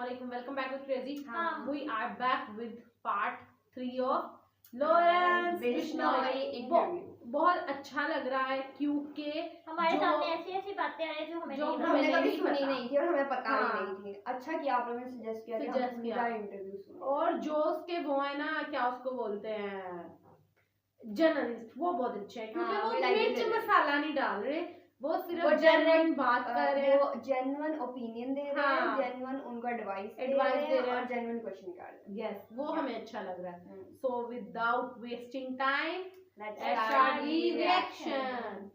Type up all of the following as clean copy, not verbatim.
Assalamualaikum. Welcome back with Crazy. We are back with part 3 of Lawrence Bishnoi interview. बहुत अच्छा लग रहा है क्योंकि हमारे सामने ऐसी बातें आ रही जो हमें कभी सुनी नहीं थी और हमें पता नहीं थी। अच्छा किया आप लोगों ने सजेस्ट किया इंटरव्यू सुनो। और जो उसके वो है ना, क्या उसको बोलते हैं, जर्नलिस्ट, वो बहुत अच्छे हैं क्योंकि वो मिर्च मसाला नहीं डाल रहे, वो सिर्फ जेन्युइन बात कर रहे हैं, वो जेन्युइन ओपिनियन दे रहे हैं, जेन्युइन उनको एडवाइस दे रहे हैं और जेन्युइन क्वेश्चन कर रहे हैं। यस, वो हमें अच्छा लग रहा है। So without wasting time, let's start the reaction.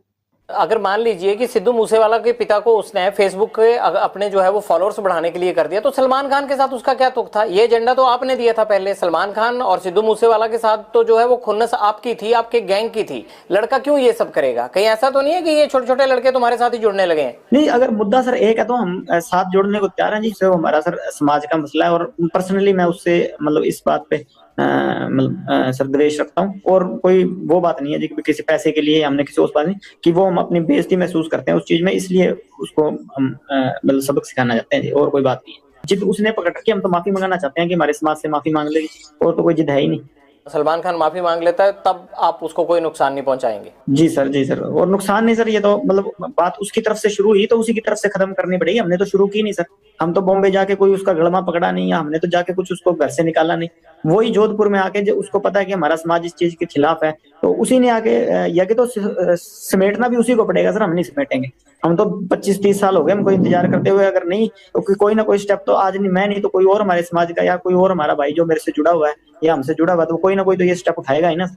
अगर मान लीजिए कि सिद्धू मूसेवाला के पिता को उसने फेसबुक के अपने जो है वो फॉलोअर्स बढ़ाने के लिए कर दिया, तो सलमान खान के साथ उसका क्या तुक था? ये एजेंडा तो आपने दिया था पहले। सलमान खान और सिद्धू मूसेवाला के साथ तो जो है वो खुन्नस आपकी थी, आपके गैंग की थी। लड़का क्यों ये सब करेगा? कहीं ऐसा तो नहीं है कि ये छोटे छोटे लड़के तुम्हारे साथ ही जुड़ने लगे हैं? नहीं, अगर मुद्दा सर एक है तो हम साथ जोड़ने को तैयार हैं जी। सर हमारा सर समाज का मसला है और पर्सनली मैं उससे मतलब इस बात पे सर द्वेष रखता हूँ और कोई वो बात नहीं है जी किसी पैसे के लिए हमने किसी उस बात नहीं कि वो हम अपनी बेइज्जती महसूस करते हैं उस चीज में, इसलिए उसको हम मतलब सबक सिखाना चाहते हैं जी, और कोई बात नहीं है। जिद उसने पकड़ के हम तो माफी मंगाना चाहते हैं कि हमारे समाज से माफी मांग लेगी, और तो कोई जिद है ही नहीं। सलमान खान माफी मांग लेता है तब आप उसको कोई नुकसान नहीं पहुंचाएंगे? जी सर, और नुकसान नहीं सर, ये तो मतलब बात उसकी तरफ से शुरू हुई तो उसी की तरफ से खत्म करनी पड़ेगी। हमने तो शुरू की नहीं सर, हम तो बॉम्बे जाके कोई उसका गड़मा पकड़ा नहीं, या हमने तो जाके कुछ उसको घर से निकाला नहीं। वही जोधपुर में आके जो उसको पता है कि हमारा समाज इस चीज के खिलाफ है, तो उसी ने आके या कि तो समेटना भी उसी को पड़ेगा सर, हम नहीं समेटेंगे। हम तो 25-30 साल हो गए हमको इंतजार करते हुए, अगर नहीं तो कोई ना कोई स्टेप तो आज नहीं, मैं नहीं तो कोई और हमारे समाज का या कोई और हमारा भाई जो मेरे से जुड़ा हुआ है या हमसे जुड़ा हुआ है, तो कोई ना कोई तो ये स्टेप उठाएगा ही ना।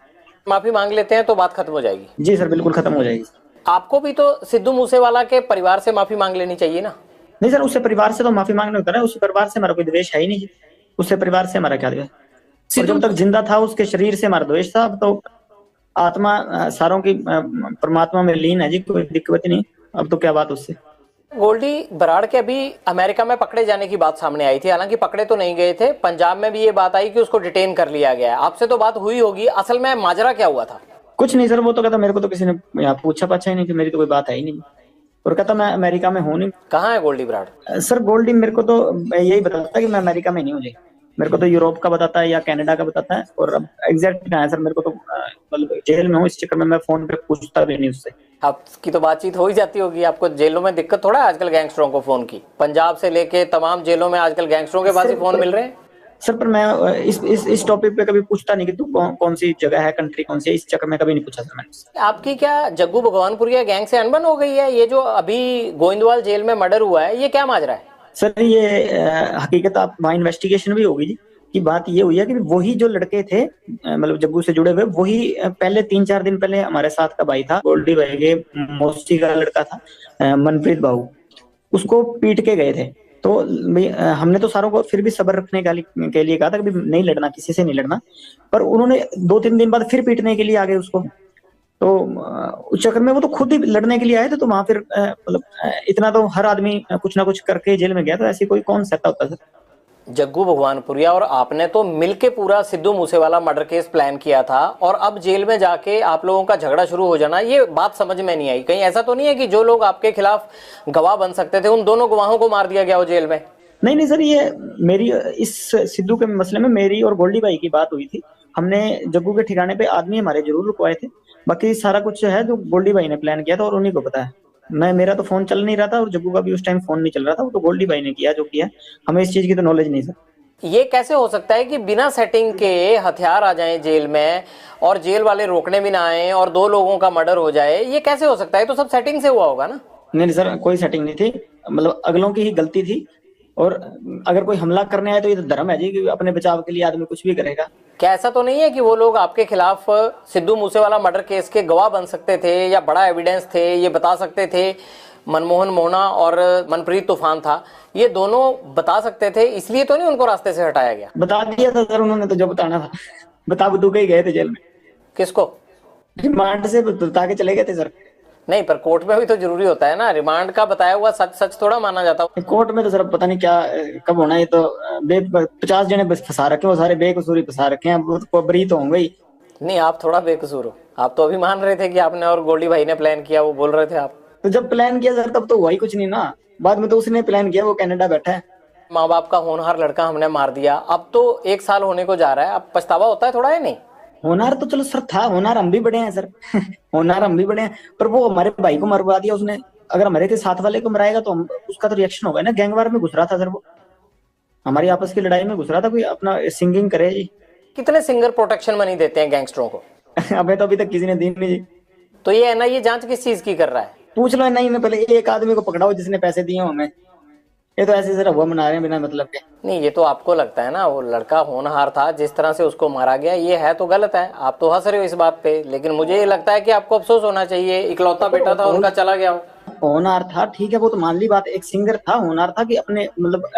माफी मांग लेते हैं तो बात खत्म हो जाएगी? जी सर, बिल्कुल खत्म हो जाएगी। आपको भी तो सिद्धू मूसेवाला के परिवार से माफी मांग लेनी चाहिए ना? नहीं सर, उससे परिवार से तो माफी मांगने होता है, उससे परिवार से हमारा कोई द्वेष है ही नहीं। उससे परिवार से हमारा क्या द्वेष? जब तक जिंदा था उसके शरीर से हमारा द्वेष था। अब तो आत्मा सारों की परमात्मा में लीन है जी, कोई दिक्कत नहीं। अब तो क्या बात उससे। गोल्डी बराड़ के अभी अमेरिका में पकड़े जाने की बात सामने आई थी, हालांकि पकड़े तो नहीं गए थे। पंजाब में भी ये बात आई कि उसको डिटेन कर लिया गया है। आपसे तो बात हुई होगी, असल में माजरा क्या हुआ था? कुछ नहीं सर, वो तो कहता मेरे को तो किसी ने यहाँ पूछा पाछा ही नहीं कि मेरी तो कोई बात है ही नहीं, और कहता मैं अमेरिका में हूँ नहीं। कहाँ है गोल्डी बराड़? सर गोल्डी मेरे को तो यही बताता है कि मैं अमेरिका में नहीं हूँ जी। मेरे को तो यूरोप का बताता है या कनाडा का बताता है, और अब एग्जैक्ट कहाँ है सर मेरे को तो मतलब जेल में हूँ, इस चक्कर में मैं फोन पे पूछता भी नहीं उससे। आपकी तो बातचीत हो ही जाती होगी, आपको जेलों में दिक्कत थोड़ा है आजकल गैंगस्टरों को फोन की? पंजाब से लेके तमाम जेलों में आजकल गैंगस्टरों के पास ही फोन मिल रहे हैं। सर पर मैं इस टॉपिक पे कभी पूछता नहीं कि तू कौन सी जगह है, कंट्री कौन सी है, इस चक्कर में कभी नहीं पूछा सर मैंने। आपकी क्या जग्गू भगवानपुरिया गैंग से अनबन हो गई है? ये जो अभी गोविंदवाल जेल में मर्डर हुआ है, ये क्या माजरा है? सर ये हकीकत आप वहाँ इन्वेस्टिगेशन भी होगी जी, कि बात ये हुई है कि वही जो लड़के थे मतलब जग्गू से जुड़े हुए, वही पहले 3-4 दिन पहले हमारे साथ का भाई था, गोल्डी भाई के मौसी का लड़का था मनप्रीत बाबू, उसको पीट के गए थे। तो हमने तो सारों को फिर भी सब्र रखने के लिए कहा था कि नहीं लड़ना, किसी से नहीं लड़ना, पर उन्होंने 2-3 दिन बाद फिर पीटने के लिए आ गए उसको। तो उस चक्कर में वो तो खुद ही लड़ने के लिए आए थे, तो वहां फिर मतलब इतना तो हर आदमी कुछ ना कुछ करके जेल में गया, तो ऐसी कोई कौन सहता होता सर। जग्गू भगवानपुरिया और आपने तो मिलके पूरा Sidhu Moosewala murder case plan किया था, और अब जेल में जाके आप लोगों का झगड़ा शुरू हो जाना, ये बात समझ में नहीं आई। कहीं ऐसा तो नहीं है कि जो लोग आपके खिलाफ गवाह बन सकते थे उन दोनों गवाहों को मार दिया गया हो जेल में? नहीं सर, ये मेरी इस सिद्धू के मसले में मेरी और गोल्डी भाई की बात हुई थी। हमने जग्गू के ठिकाने पे आदमी हमारे जरूर रुकवाए थे, बाकी सारा कुछ है जो गोल्डी भाई ने प्लान किया था और उन्हीं को पता है। मेरा तो फोन चल नहीं रहा था और जग्गू का भी उस टाइम फोन नहीं चल रहा था, वो तो गोल्डी भाई ने किया जो किया। हमें इस चीज की तो नॉलेज नहीं सर। ये कैसे हो सकता है कि बिना सेटिंग के हथियार आ जाएं जेल में और जेल वाले रोकने भी ना आए और 2 लोगों का मर्डर हो जाए? ये कैसे हो सकता है? तो सब सेटिंग से हुआ होगा ना? नहीं सर, कोई सेटिंग नहीं थी, मतलब अगलों की ही गलती थी। और अगर कोई हमला करने आए तो ये तो धर्म है जी कि अपने बचाव के लिए आदमी कुछ भी करेगा। क्या ऐसा तो नहीं है कि वो लोग आपके खिलाफ सिद्धू मूसेवाला मर्डर केस के गवाह बन सकते थे या बड़ा एविडेंस थे, ये बता सकते थे? मनमोहन मोहना और मनप्रीत तूफान था, ये दोनों बता सकते थे, इसलिए तो नहीं उनको रास्ते से हटाया गया? बता दिया था सर उन्होंने, तो जो बताना था बता बतू के ही गए थे जेल में। किसको? रिमांड से बता के चले गए थे सर। नहीं, पर कोर्ट में भी तो जरूरी होता है ना, रिमांड का बताया हुआ सच सच थोड़ा माना जाता। कोर्ट में तो सर पता नहीं क्या कब होना है, तो 50 जने बस फंसा रखे, वो सारे बेकसूरी फंसा रखे हैं, वो बरी तो होंगे ही। नहीं, आप थोड़ा बेकसूर हो। आप तो अभी मान रहे थे कि आपने और गोल्डी भाई ने प्लान किया, वो बोल रहे थे आप। तो जब प्लान किया सर तब तो हुआ ही कुछ नहीं ना, बाद में तो उसने प्लान किया, वो कनाडा बैठा है। माँ बाप का होनहार लड़का हमने मार दिया, अब तो 1 साल होने को जा रहा है, अब पछतावा होता है थोड़ा या नहीं? होनहार तो चलो सर था, होनहार हम भी बड़े हैं सर। होनहार हम भी बड़े हैं, पर वो हमारे भाई को मरवा दिया उसने। अगर हमारे के साथ वाले को मराएगा तो उसका तो रिएक्शन होगा ना। गैंगवार में घुस रहा था सर, वो हमारी आपस की लड़ाई में घुस रहा था, कोई अपना सिंगिंग करे जी। कितने सिंगर प्रोटेक्शन मनी देते हैं गैंगस्टरों को? हमें तो अभी तक किसी ने दी नहीं जी। तो ये एनआईए जांच किस चीज की कर रहा है? पूछ लो नहीं, मैं पहले एक आदमी को पकड़ाओ जिसने पैसे दिए हमें। ये तो ऐसे जरा हुआ मना रहे हैं बिना मतलब के। नहीं, ये तो आपको लगता है ना, वो लड़का होनहार था, जिस तरह से उसको मारा गया ये है तो गलत है। आप तो हंस रहे हो इस बात पे, लेकिन मुझे ये लगता है कि आपको अफसोस होना चाहिए, इकलौता बेटा था उनका चला गया हो। होनहार था ठीक है, वो तो मान ली बात, एक सिंगर था, होनहार था कि अपने मतलब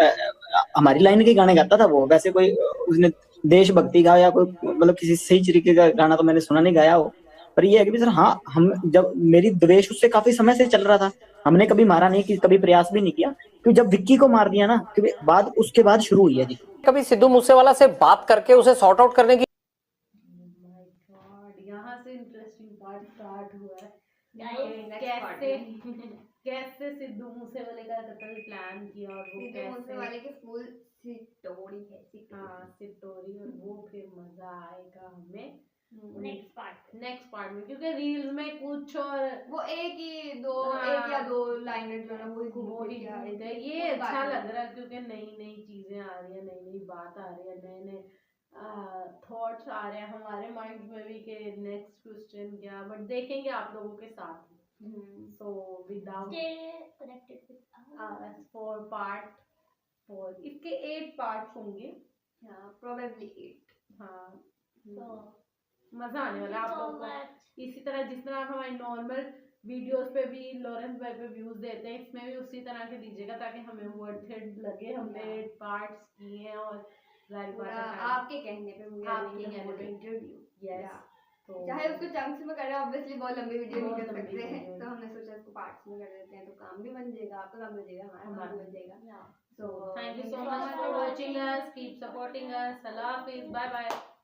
हमारी लाइन के गाने गाता था वो। वैसे कोई उसने देशभक्ति का या कोई मतलब किसी सही तरीके का गाना तो मैंने सुना नहीं गाया हो। पर ये है कि सर हाँ, हम जब मेरी द्वेष उससे काफी समय से चल रहा था, हमने कभी मारा नहीं, कि कभी प्रयास भी नहीं किया। तो जब विक्की को मार दिया ना, बाद उसके बाद शुरू हुई है जी। कभी सिद्धू मूसेवाला से बात करके उसे सॉर्ट आउट करने की? यहाँ से इंटरेस्टिंग पार्ट स्टार्ट हुआ है। Guys, कैसे सिद्धू मूसेवाले का कत्ल प्लान किया और वो सिद्धू मूसेवाले की फुल स्टोरी है। स्टोरी, और वो फिर मजा आएगा हमें नेक्स्ट पार्ट में, क्योंकि रील्स में कुछ और वो एक या दो लाइनें जो है वो वो ही है। ये अच्छा लग रहा है क्योंकि नई नई चीजें आ रही है, नई नई बात आ रही है, नए नए थॉट्स आ रहे हैं हमारे माइंड में भी कि नेक्स्ट क्वेश्चन क्या, बट देखेंगे आप लोगों के साथ। सो विदाउट फॉर पार्ट 4, इसके 8 पार्ट्स होंगे, प्रोबेबली 8। हाँ, मजा आने वाला है आप लोगों को। इसी तरह जिस तरह आप हमारे नॉर्मल वीडियोस पे भी लॉरेंस भाई पे व्यूज देते हैं, इसमें भी उसी तरह के दीजिएगा ताकि हमें वर्थ इट लगे। हमने 8 पार्ट्स किए हैं और आपके कहने पे इंट्रोड्यूस। तो चाहे उसको चंक्स में करें, ऑब्वियसली बहुत लंबी वीडियो नहीं कर सकते हैं, तो हमने सोचा इसको पार्ट्स में कर देते हैं, तो काम भी बन जाएगा, आपका काम बन जाएगा, हमारा काम बन जाएगा। So thank you so much for watching us. Keep supporting us. Allah Hafiz. Bye bye.